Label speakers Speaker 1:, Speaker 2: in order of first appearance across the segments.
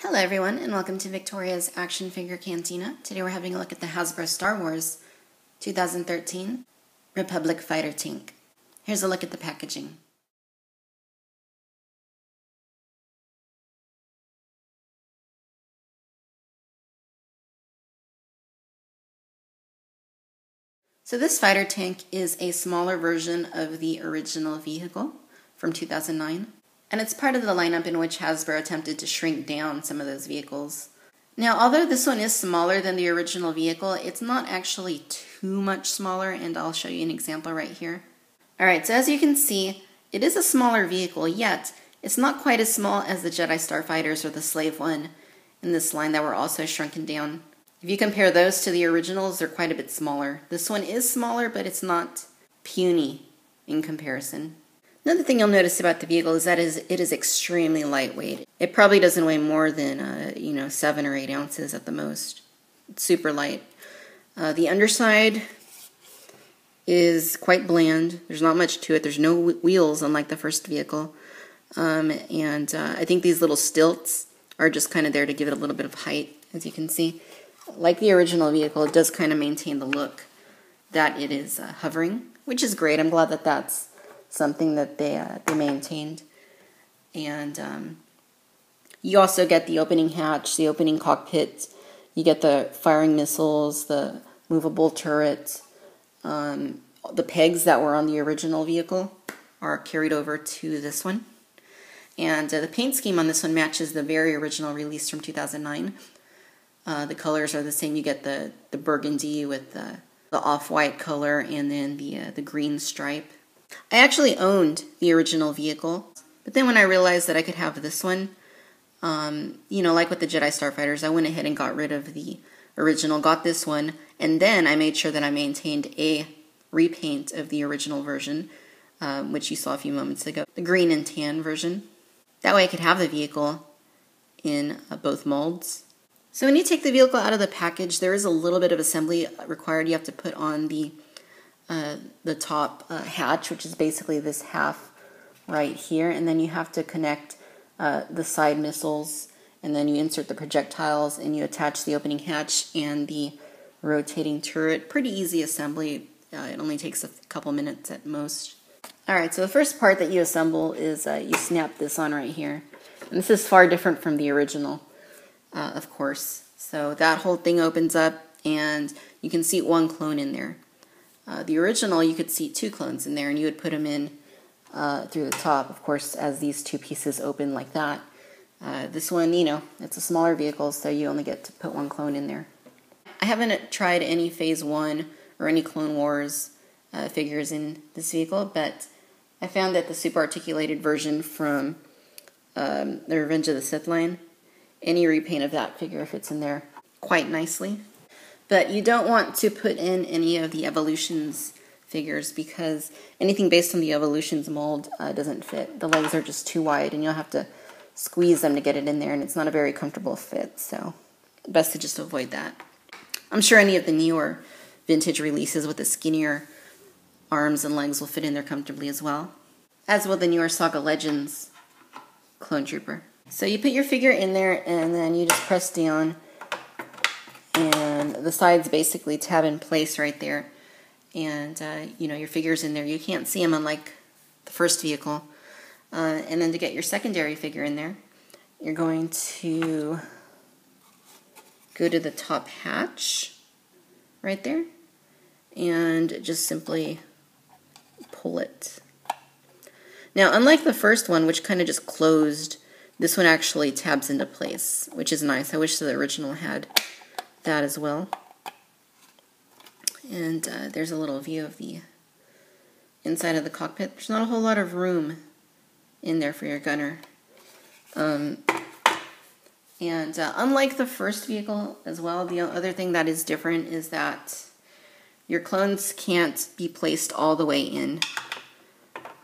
Speaker 1: Hello everyone, and welcome to Victoria's Action Figure Cantina. Today we're having a look at the Hasbro Star Wars 2013 Republic Fighter Tank. Here's a look at the packaging. So this fighter tank is a smaller version of the original vehicle from 2009. And it's part of the lineup in which Hasbro attempted to shrink down some of those vehicles. Now, although this one is smaller than the original vehicle, it's not actually too much smaller, and I'll show you an example right here. Alright, so as you can see, it is a smaller vehicle, yet it's not quite as small as the Jedi Starfighters or the Slave One in this line that were also shrunken down. If you compare those to the originals, they're quite a bit smaller. This one is smaller, but it's not puny in comparison. Another thing you'll notice about the vehicle is that it is extremely lightweight. It probably doesn't weigh more than 7 or 8 ounces at the most. It's super light. The underside is quite bland. There's not much to it. There's no wheels, unlike the first vehicle. I think these little stilts are just kind of there to give it a little bit of height, as you can see. Like the original vehicle, it does kind of maintain the look that it is hovering, which is great. I'm glad that that's something that they maintained. And you also get the opening hatch, the opening cockpit. You get the firing missiles, the movable turret. The pegs that were on the original vehicle are carried over to this one. And the paint scheme on this one matches the very original release from 2009. The colors are the same. You get the burgundy with the off-white color, and then the green stripe. I actually owned the original vehicle, but then when I realized that I could have this one, like with the Jedi Starfighters, I went ahead and got rid of the original, got this one, and then I made sure that I maintained a repaint of the original version, which you saw a few moments ago, the green and tan version. That way I could have the vehicle in both molds. So when you take the vehicle out of the package, there is a little bit of assembly required. You have to put on the top hatch, which is basically this half right here, and then you have to connect the side missiles, and then you insert the projectiles, and you attach the opening hatch and the rotating turret. Pretty easy assembly. It only takes a couple minutes at most. Alright, so the first part that you assemble is you snap this on right here. And this is far different from the original, of course. So that whole thing opens up, and you can seat one clone in there. The original, you could seat 2 clones in there, and you would put them in through the top, of course, as these 2 pieces open like that. This one, it's a smaller vehicle, so you only get to put 1 clone in there. I haven't tried any Phase 1 or any Clone Wars figures in this vehicle, but I found that the super articulated version from the Revenge of the Sith line, any repaint of that figure fits in there quite nicely. But you don't want to put in any of the Evolutions figures, because anything based on the Evolutions mold doesn't fit. The legs are just too wide, and you'll have to squeeze them to get it in there, and it's not a very comfortable fit, so best to just avoid that. I'm sure any of the newer vintage releases with the skinnier arms and legs will fit in there comfortably as well, as will the newer Saga Legends Clone Trooper. So you put your figure in there, and then you just press down, and the sides basically tab in place right there. And, your figure's in there. You can't see them, unlike the first vehicle. And then to get your secondary figure in there, you're going to go to the top hatch right there and just simply pull it. Now, unlike the first one, which kind of just closed, this one actually tabs into place, which is nice. I wish the original had that as well. And there's a little view of the inside of the cockpit. There's not a whole lot of room in there for your gunner. Unlike the first vehicle as well, the other thing that is different is that your clones can't be placed all the way in.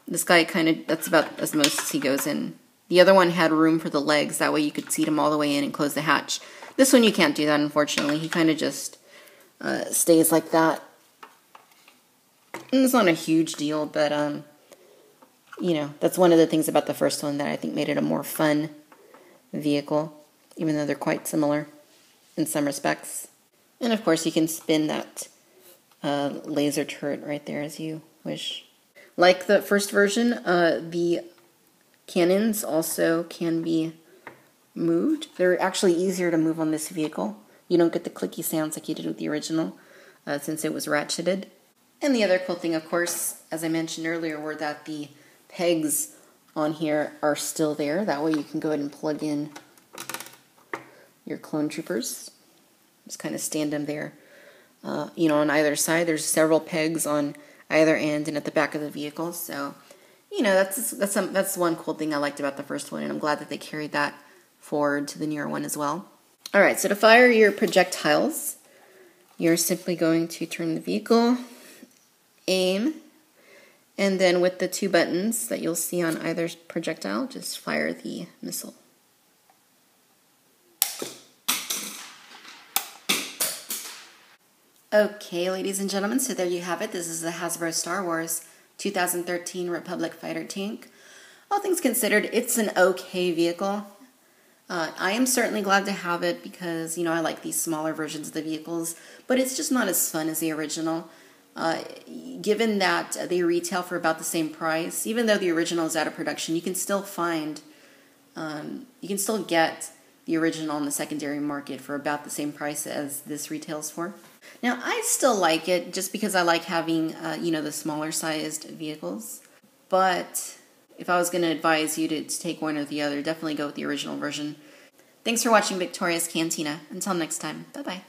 Speaker 1: This guy that's about as most as he goes in. The other one had room for the legs, that way you could seat him all the way in and close the hatch. This one you can't do that, unfortunately. He kind of just stays like that. And it's not a huge deal, but that's one of the things about the first one that I think made it a more fun vehicle. even though they're quite similar in some respects. And of course you can spin that laser turret right there as you wish. Like the first version, the cannons also can be moved. They're actually easier to move on this vehicle. You don't get the clicky sounds like you did with the original, since it was ratcheted. And the other cool thing, of course, as I mentioned earlier, were that the pegs on here are still there. That way you can go ahead and plug in your clone troopers. Just kind of stand them there. On either side. There's several pegs on either end and at the back of the vehicle. So, that's one cool thing I liked about the first one, and I'm glad that they carried that forward to the newer one as well. All right, so to fire your projectiles, you're simply going to turn the vehicle, aim, and then with the 2 buttons that you'll see on either projectile, just fire the missile. Okay, ladies and gentlemen, so there you have it. This is the Hasbro Star Wars 2013 Republic Fighter Tank. All things considered, it's an okay vehicle. I am certainly glad to have it because, I like these smaller versions of the vehicles, but it's just not as fun as the original. Given that they retail for about the same price, even though the original is out of production, you can still get the original on the secondary market for about the same price as this retails for. Now, I still like it just because I like having, the smaller sized vehicles. But if I was going to advise you to take one or the other, definitely go with the original version. Thanks for watching Victoria's Cantina. Until next time, bye-bye.